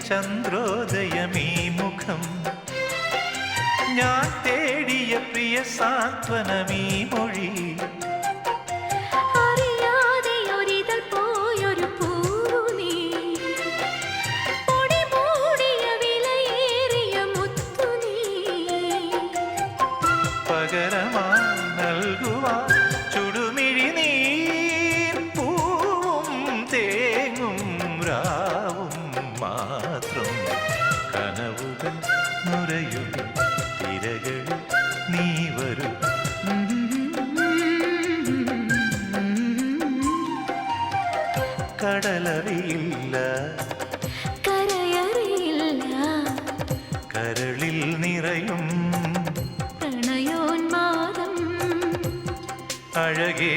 ചന്ദ്രോദയമീ മുഖം ഞാൻ തേടിയ പ്രിയ സാന്ത്വനമീ മൊഴി പകരമായി നൽകുവാൻ ചുടുമിഴി നീർ പൂവും തേങ്ങും രാവും മാത്രം കനവുകൾ നുരയും തിരകളിൽ നീ വരൂ കടലറിയില്ല കരയറിയില്ല കരളിൽ നിറയും പ്രണയോന്മാദം അഴകേ